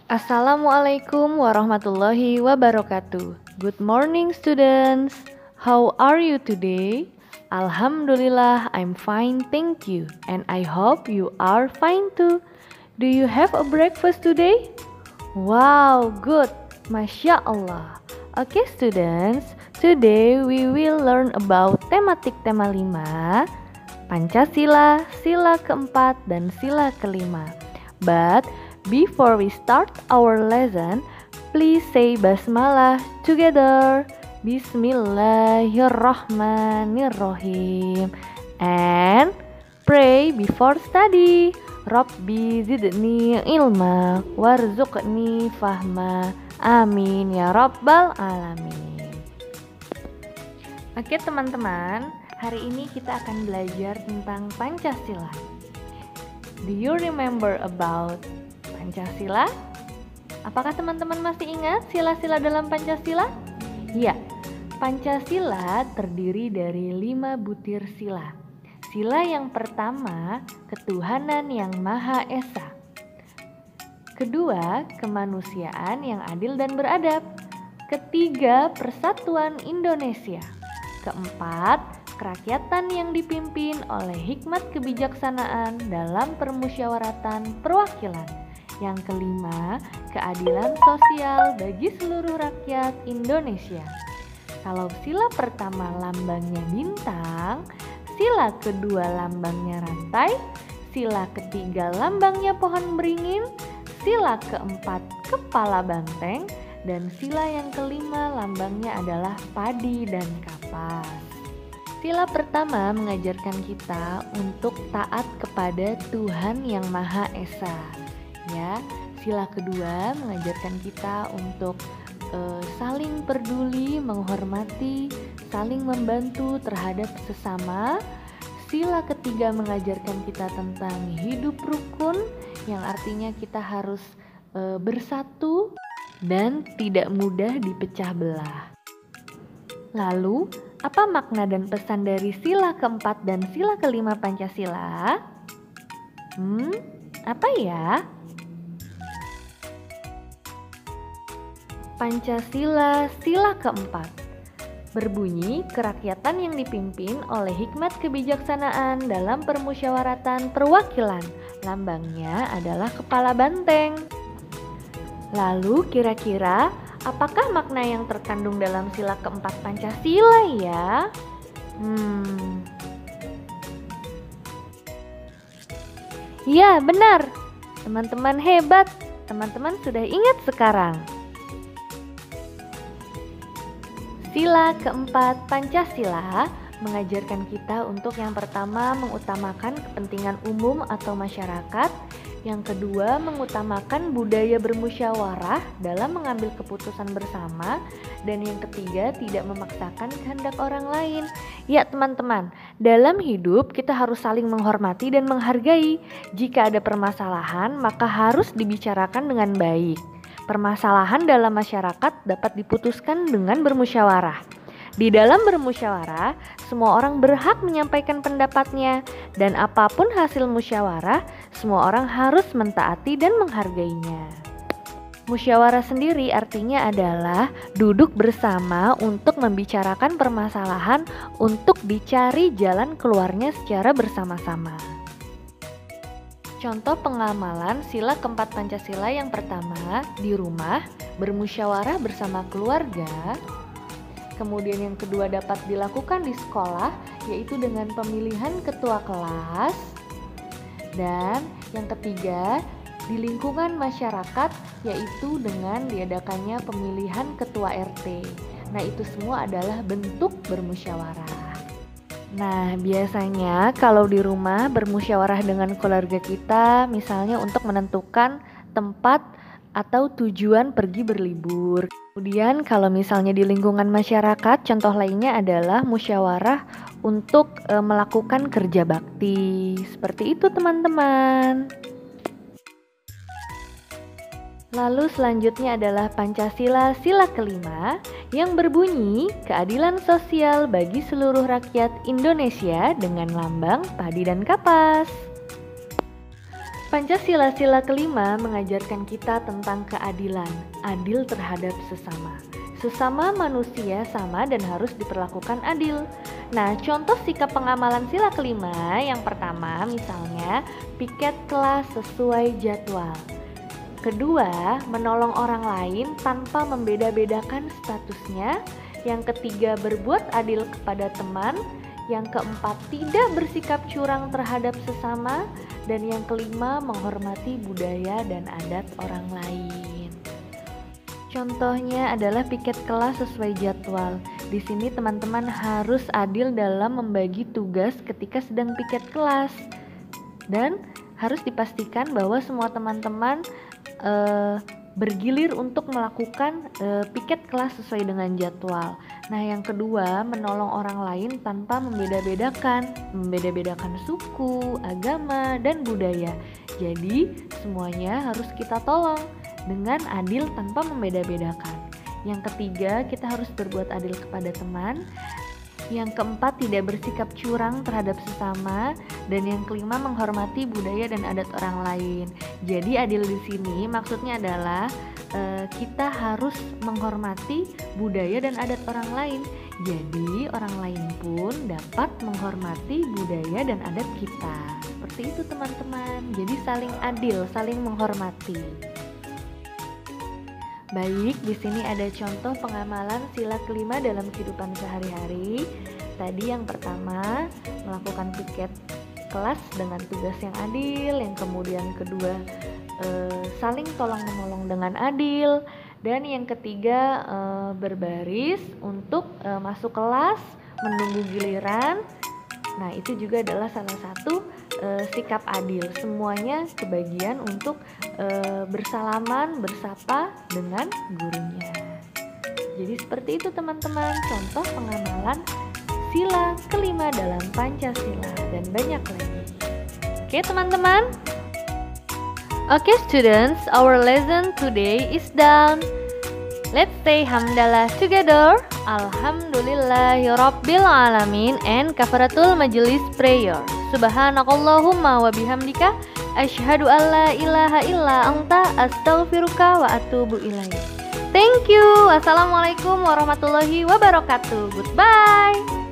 Assalamualaikum warahmatullahi wabarakatuh. Good morning students. How are you today? Alhamdulillah, I'm fine, thank you. And I hope you are fine too. Do you have a breakfast today? Wow, good. Masya Allah. Okay students, today we will learn about tematik tema 5, Pancasila, sila keempat, dan sila kelima. But before we start our lesson, please say basmalah together. Bismillahirrahmanirrahim. And pray before study. Rabbi zidni ilma warzuqni fahma. Amin ya rabbal alamin. Oke teman-teman, hari ini kita akan belajar tentang Pancasila. Do you remember about Pancasila? Apakah teman-teman masih ingat sila-sila dalam Pancasila? Ya, Pancasila terdiri dari 5 butir sila. Sila yang pertama, ketuhanan yang Maha Esa. Kedua, kemanusiaan yang adil dan beradab. Ketiga, persatuan Indonesia. Keempat, kerakyatan yang dipimpin oleh hikmat kebijaksanaan dalam permusyawaratan perwakilan. Yang kelima, keadilan sosial bagi seluruh rakyat Indonesia. Kalau sila pertama lambangnya bintang, sila kedua lambangnya rantai, sila ketiga lambangnya pohon beringin, sila keempat kepala banteng, dan sila yang kelima lambangnya adalah padi dan kapas. Sila pertama mengajarkan kita untuk taat kepada Tuhan yang Maha Esa. Ya, sila kedua mengajarkan kita untuk saling peduli, menghormati, saling membantu terhadap sesama. Sila ketiga mengajarkan kita tentang hidup rukun, yang artinya kita harus bersatu dan tidak mudah dipecah belah. Lalu, apa makna dan pesan dari sila keempat dan sila kelima Pancasila? Apa ya? Pancasila sila keempat berbunyi kerakyatan yang dipimpin oleh hikmat kebijaksanaan dalam permusyawaratan perwakilan. Lambangnya adalah kepala banteng. Lalu kira-kira apakah makna yang terkandung dalam sila keempat Pancasila ya? Ya, benar. Teman-teman hebat. Teman-teman sudah ingat sekarang. Sila keempat Pancasila mengajarkan kita untuk yang pertama mengutamakan kepentingan umum atau masyarakat, yang kedua mengutamakan budaya bermusyawarah dalam mengambil keputusan bersama, dan yang ketiga tidak memaksakan kehendak orang lain. Ya teman-teman, dalam hidup kita harus saling menghormati dan menghargai. Jika ada permasalahan maka harus dibicarakan dengan baik. Permasalahan dalam masyarakat dapat diputuskan dengan bermusyawarah. Di dalam bermusyawarah, semua orang berhak menyampaikan pendapatnya, dan apapun hasil musyawarah, semua orang harus mentaati dan menghargainya. Musyawarah sendiri artinya adalah duduk bersama untuk membicarakan permasalahan untuk dicari jalan keluarnya secara bersama-sama. Contoh pengamalan sila keempat Pancasila yang pertama, di rumah bermusyawarah bersama keluarga. Kemudian yang kedua dapat dilakukan di sekolah, yaitu dengan pemilihan ketua kelas. Dan yang ketiga di lingkungan masyarakat, yaitu dengan diadakannya pemilihan ketua RT. Nah, itu semua adalah bentuk bermusyawarah. Nah, biasanya kalau di rumah bermusyawarah dengan keluarga kita, misalnya untuk menentukan tempat atau tujuan pergi berlibur. Kemudian kalau misalnya di lingkungan masyarakat, contoh lainnya adalah musyawarah untuk melakukan kerja bakti. Seperti itu teman-teman. Lalu selanjutnya adalah Pancasila sila kelima yang berbunyi keadilan sosial bagi seluruh rakyat Indonesia dengan lambang padi dan kapas. Pancasila kelima mengajarkan kita tentang keadilan, adil terhadap sesama. Sesama manusia sama dan harus diperlakukan adil. Nah, contoh sikap pengamalan sila kelima yang pertama misalnya piket kelas sesuai jadwal. Kedua, menolong orang lain tanpa membeda-bedakan statusnya. Yang ketiga, berbuat adil kepada teman. Yang keempat, tidak bersikap curang terhadap sesama. Dan yang kelima, menghormati budaya dan adat orang lain. Contohnya adalah piket kelas sesuai jadwal. Di sini teman-teman harus adil dalam membagi tugas ketika sedang piket kelas. Dan harus dipastikan bahwa semua teman-teman bergilir untuk melakukan piket kelas sesuai dengan jadwal. Nah, yang kedua, menolong orang lain tanpa membeda-bedakan suku, agama, dan budaya. Jadi, semuanya harus kita tolong dengan adil tanpa membeda-bedakan. Yang ketiga, kita harus berbuat adil kepada teman. Yang keempat, tidak bersikap curang terhadap sesama. Dan yang kelima, menghormati budaya dan adat orang lain. Jadi adil di sini maksudnya adalah kita harus menghormati budaya dan adat orang lain. Jadi orang lain pun dapat menghormati budaya dan adat kita. Seperti itu teman-teman. Jadi saling adil, saling menghormati. Baik, di sini ada contoh pengamalan sila kelima dalam kehidupan sehari-hari. Tadi yang pertama, melakukan piket kelas dengan tugas yang adil. Yang kemudian kedua, saling tolong-menolong dengan adil. Dan yang ketiga, berbaris untuk masuk kelas, menunggu giliran. Nah, itu juga adalah salah satu sikap adil. Semuanya kebagian untuk bersalaman, bersapa dengan gurunya. Jadi seperti itu teman-teman, contoh pengamalan sila kelima dalam Pancasila dan banyak lagi. Oke teman-teman. Oke students, our lesson today is done. Let's say hamdalah together. Alhamdulillahirabbil alamin and kafaratul majelis prayer. Subhanakallahumma wa bihamdika asyhadu an la ilaha illa anta astaghfiruka wa atubu ilaik. Thank you. Wassalamualaikum warahmatullahi wabarakatuh. Goodbye.